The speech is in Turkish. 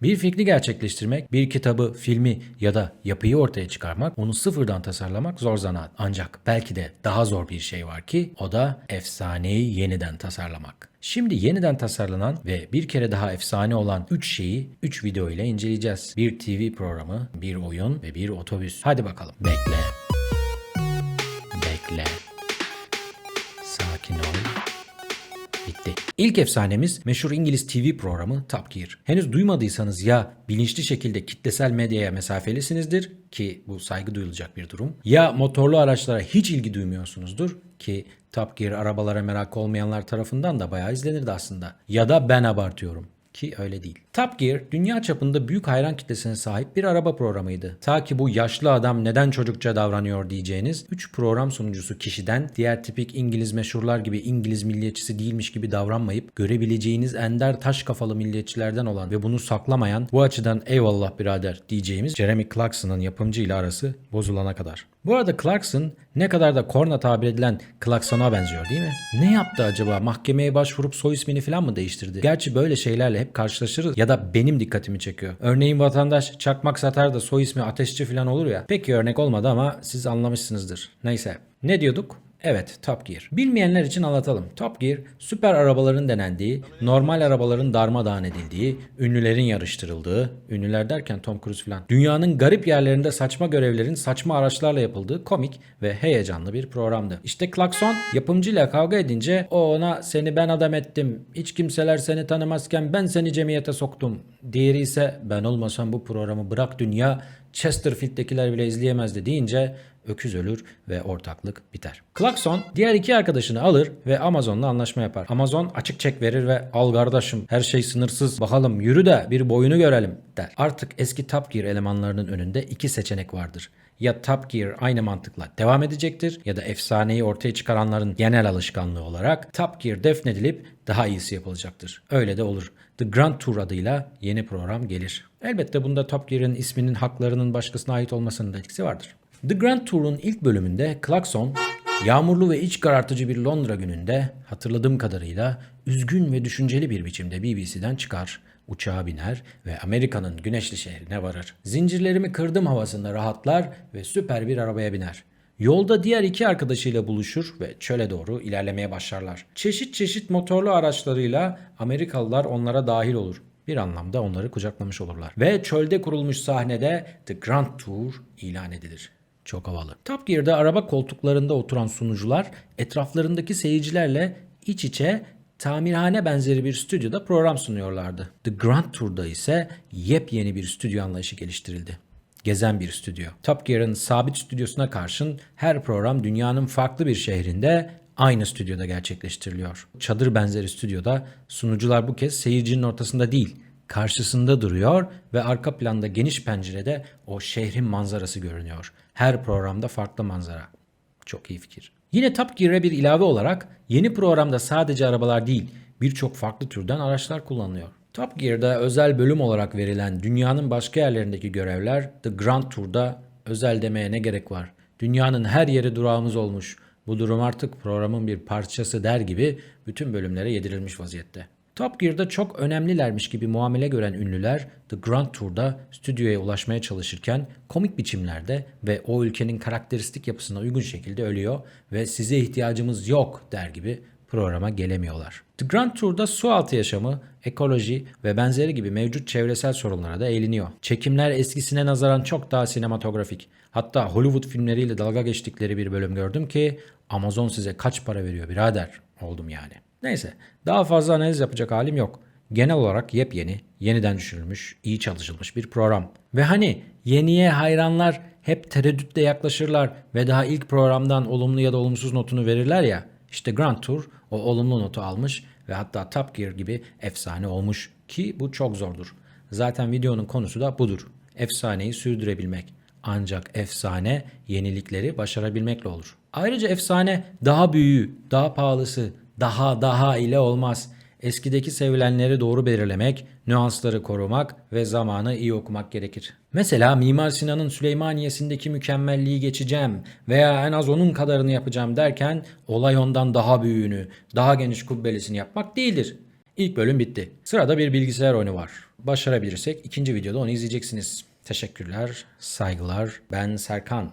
Bir fikri gerçekleştirmek, bir kitabı, filmi ya da yapıyı ortaya çıkarmak, onu sıfırdan tasarlamak zor zanaat. Ancak belki de daha zor bir şey var ki o da efsaneyi yeniden tasarlamak. Şimdi yeniden tasarlanan ve bir kere daha efsane olan 3 şeyi 3 video ile inceleyeceğiz. Bir TV programı, bir oyun ve bir otobüs. Hadi bakalım. Bekle. Bekle. Sakin ol. Bitti. İlk efsanemiz meşhur İngiliz TV programı Top Gear. Henüz duymadıysanız ya bilinçli şekilde kitlesel medyaya mesafelisinizdir ki bu saygı duyulacak bir durum. Ya motorlu araçlara hiç ilgi duymuyorsunuzdur ki Top Gear arabalara merak olmayanlar tarafından da bayağı izlenirdi aslında. Ya da ben abartıyorum. Ki öyle değil. Top Gear dünya çapında büyük hayran kitlesine sahip bir araba programıydı. Ta ki bu yaşlı adam neden çocukça davranıyor diyeceğiniz 3 program sunucusu kişiden diğer tipik İngiliz meşhurlar gibi İngiliz milliyetçisi değilmiş gibi davranmayıp görebileceğiniz ender taş kafalı milliyetçilerden olan ve bunu saklamayan, bu açıdan eyvallah birader diyeceğimiz Jeremy Clarkson'ın yapımcı ile arası bozulana kadar. Bu arada Clarkson ne kadar da korna tabir edilen Clarkson'a benziyor değil mi? Ne yaptı acaba? Mahkemeye başvurup soy ismini falan mı değiştirdi? Gerçi böyle şeylerle hep karşılaşırız ya da benim dikkatimi çekiyor. Örneğin vatandaş çakmak satar da soy ismi ateşçi falan olur ya. Peki örnek olmadı ama siz anlamışsınızdır. Neyse. Ne diyorduk? Evet, Top Gear. Bilmeyenler için anlatalım. Top Gear, süper arabaların denendiği, normal arabaların darmadağın edildiği, ünlülerin yarıştırıldığı, ünlüler derken Tom Cruise falan, dünyanın garip yerlerinde saçma görevlerin saçma araçlarla yapıldığı komik ve heyecanlı bir programdı. İşte Clarkson yapımcıyla kavga edince o ona seni ben adam ettim, hiç kimseler seni tanımazken ben seni cemiyete soktum. Diğeri ise ben olmasam bu programı bırak dünya Chesterfield'dekiler bile izleyemezdi deyince öküz ölür ve ortaklık biter. Clarkson diğer iki arkadaşını alır ve Amazon'la anlaşma yapar. Amazon açık çek verir ve al kardeşim her şey sınırsız bakalım yürü de bir boyunu görelim der. Artık eski Top Gear elemanlarının önünde iki seçenek vardır. Ya Top Gear aynı mantıkla devam edecektir ya da efsaneyi ortaya çıkaranların genel alışkanlığı olarak Top Gear defnedilip daha iyisi yapılacaktır. Öyle de olur. The Grand Tour adıyla yeni program gelir. Elbette bunda Top Gear'ın isminin haklarının başkasına ait olmasının da etkisi vardır. The Grand Tour'un ilk bölümünde Clarkson, yağmurlu ve iç karartıcı bir Londra gününde hatırladığım kadarıyla üzgün ve düşünceli bir biçimde BBC'den çıkar, uçağa biner ve Amerika'nın güneşli şehrine varır. Zincirlerimi kırdım havasında rahatlar ve süper bir arabaya biner. Yolda diğer iki arkadaşıyla buluşur ve çöle doğru ilerlemeye başlarlar. Çeşit çeşit motorlu araçlarıyla Amerikalılar onlara dahil olur. Bir anlamda onları kucaklamış olurlar. Ve çölde kurulmuş sahnede The Grand Tour ilan edilir. Çok havalı. Top Gear'da araba koltuklarında oturan sunucular etraflarındaki seyircilerle iç içe tamirhane benzeri bir stüdyoda program sunuyorlardı. The Grand Tour'da ise yepyeni bir stüdyo anlayışı geliştirildi. Gezen bir stüdyo. Top Gear'ın sabit stüdyosuna karşın her program dünyanın farklı bir şehrinde aynı stüdyoda gerçekleştiriliyor. Çadır benzeri stüdyoda sunucular bu kez seyircinin ortasında değil, karşısında duruyor ve arka planda geniş pencerede o şehrin manzarası görünüyor. Her programda farklı manzara. Çok iyi fikir. Yine Top Gear'e bir ilave olarak yeni programda sadece arabalar değil, birçok farklı türden araçlar kullanılıyor. Top Gear'da özel bölüm olarak verilen dünyanın başka yerlerindeki görevler The Grand Tour'da özel demeye ne gerek var? Dünyanın her yeri durağımız olmuş. Bu durum artık programın bir parçası der gibi bütün bölümlere yedirilmiş vaziyette. Top Gear'da çok önemlilermiş gibi muamele gören ünlüler The Grand Tour'da stüdyoya ulaşmaya çalışırken komik biçimlerde ve o ülkenin karakteristik yapısına uygun şekilde ölüyor ve size ihtiyacımız yok der gibi programa gelemiyorlar. The Grand Tour'da sualtı yaşamı, ekoloji ve benzeri gibi mevcut çevresel sorunlara da eğleniyor. Çekimler eskisine nazaran çok daha sinematografik. Hatta Hollywood filmleriyle dalga geçtikleri bir bölüm gördüm ki Amazon size kaç para veriyor birader oldum yani. Neyse daha fazla analiz yapacak halim yok. Genel olarak yepyeni, yeniden düşünülmüş, iyi çalışılmış bir program. Ve hani yeniye hayranlar hep tereddütle yaklaşırlar ve daha ilk programdan olumlu ya da olumsuz notunu verirler ya. İşte Grand Tour o olumlu notu almış ve hatta Top Gear gibi efsane olmuş ki bu çok zordur. Zaten videonun konusu da budur. Efsaneyi sürdürebilmek. Ancak efsane yenilikleri başarabilmekle olur. Ayrıca efsane daha büyüğü, daha pahalısı, daha ile olmaz. Eskideki sevilenleri doğru belirlemek, nüansları korumak ve zamanı iyi okumak gerekir. Mesela Mimar Sinan'ın Süleymaniye'sindeki mükemmelliği geçeceğim veya en az onun kadarını yapacağım derken olay ondan daha büyüğünü, daha geniş kubbelisini yapmak değildir. İlk bölüm bitti. Sırada bir bilgisayar oyunu var. Başarabilirsek ikinci videoda onu izleyeceksiniz. Teşekkürler, saygılar. Ben Serkan.